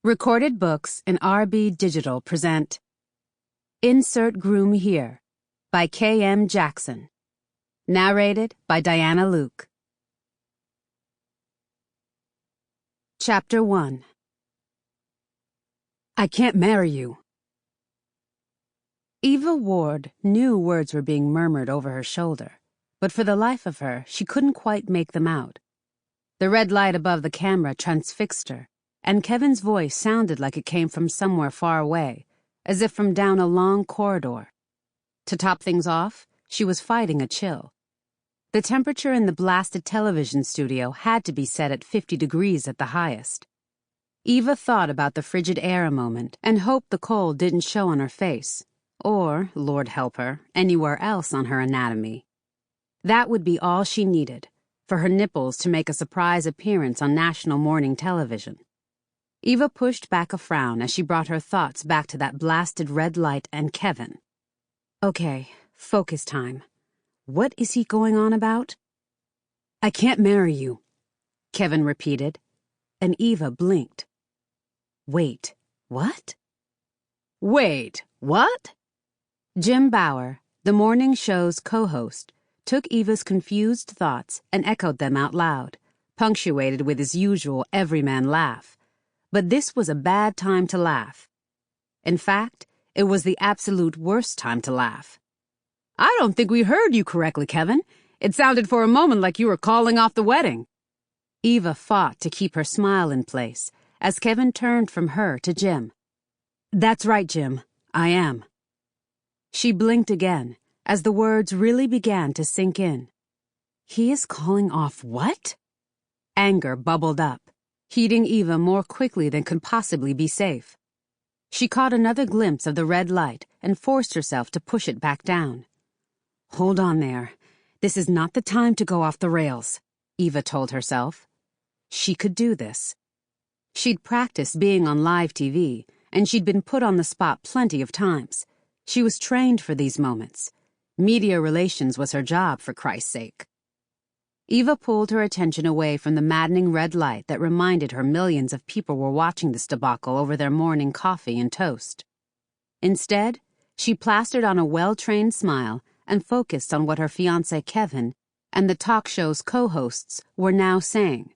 Recorded Books and RB Digital present Insert Groom Here by K.M. Jackson. Narrated by Diana Luke. Chapter 1. I can't marry you. Eva Ward knew words were being murmured over her shoulder, but for the life of her, she couldn't quite make them out. The red light above the camera transfixed her, and Kevin's voice sounded like it came from somewhere far away, as if from down a long corridor. To top things off, she was fighting a chill. The temperature in the blasted television studio had to be set at 50 degrees at the highest. Eva thought about the frigid air a moment and hoped the cold didn't show on her face, or, Lord help her, anywhere else on her anatomy. That would be all she needed, for her nipples to make a surprise appearance on national morning television. Eva pushed back a frown as she brought her thoughts back to that blasted red light and Kevin. Okay, focus time. What is he going on about? I can't marry you, Kevin repeated, and Eva blinked. Wait, what? Wait, what? Jim Bauer, the morning show's co-host, took Eva's confused thoughts and echoed them out loud, punctuated with his usual everyman laugh. But this was a bad time to laugh. In fact, it was the absolute worst time to laugh. I don't think we heard you correctly, Kevin. It sounded for a moment like you were calling off the wedding. Eva fought to keep her smile in place as Kevin turned from her to Jim. That's right, Jim. I am. She blinked again as the words really began to sink in. He is calling off what? Anger bubbled up, heating Eva more quickly than could possibly be safe. She caught another glimpse of the red light and forced herself to push it back down. Hold on there. This is not the time to go off the rails, Eva told herself. She could do this. She'd practiced being on live TV, and she'd been put on the spot plenty of times. She was trained for these moments. Media relations was her job, for Christ's sake. Eva pulled her attention away from the maddening red light that reminded her millions of people were watching this debacle over their morning coffee and toast. Instead, she plastered on a well-trained smile and focused on what her fiance Kevin and the talk show's co-hosts were now saying.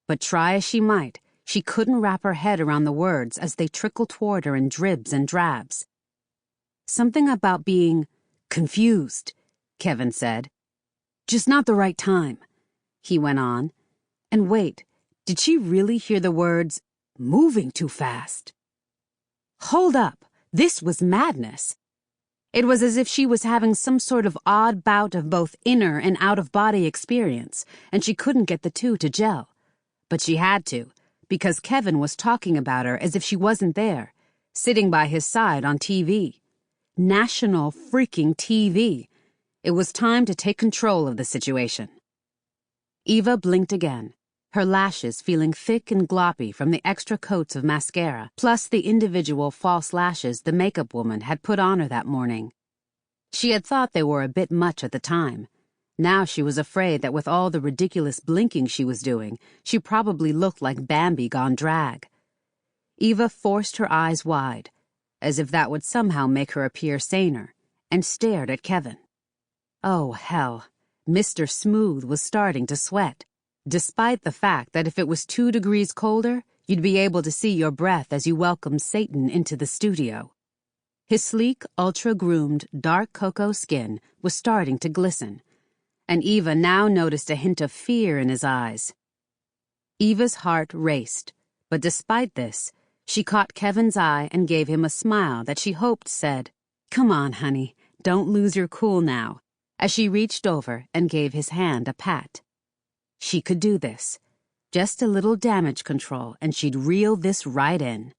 But try as she might, she couldn't wrap her head around the words as they trickled toward her in dribs and drabs. Something about being confused, Kevin said. Just not the right time, he went on. And wait, did she really hear the words, moving too fast? Hold up, this was madness. It was as if she was having some sort of odd bout of both inner and out-of-body experience, and she couldn't get the two to gel. But she had to, because Kevin was talking about her as if she wasn't there, sitting by his side on TV. National freaking TV. It was time to take control of the situation. Eva blinked again, her lashes feeling thick and gloppy from the extra coats of mascara, plus the individual false lashes the makeup woman had put on her that morning. She had thought they were a bit much at the time. Now she was afraid that with all the ridiculous blinking she was doing, she probably looked like Bambi gone drag. Eva forced her eyes wide, as if that would somehow make her appear saner, and stared at Kevin. Oh, hell. Mr. Smooth was starting to sweat, despite the fact that if it was 2 degrees colder, you'd be able to see your breath as you welcomed Satan into the studio. His sleek, ultra-groomed, dark cocoa skin was starting to glisten, and Eva now noticed a hint of fear in his eyes. Eva's heart raced, but despite this, she caught Kevin's eye and gave him a smile that she hoped said, "Come on, honey, don't lose your cool now," as she reached over and gave his hand a pat. She could do this. Just a little damage control and she'd reel this right in.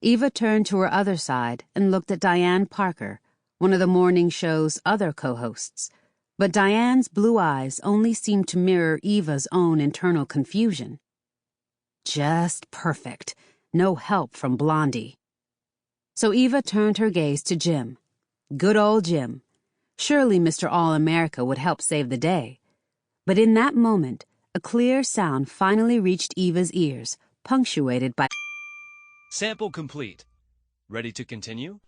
Eva turned to her other side and looked at Diane Parker, one of the morning show's other co-hosts, but Diane's blue eyes only seemed to mirror Eva's own internal confusion. Just perfect. No help from Blondie. So Eva turned her gaze to Jim. Good old Jim. Surely Mr. All-America would help save the day. But in that moment, a clear sound finally reached Eva's ears, punctuated by Sample complete. Ready to continue?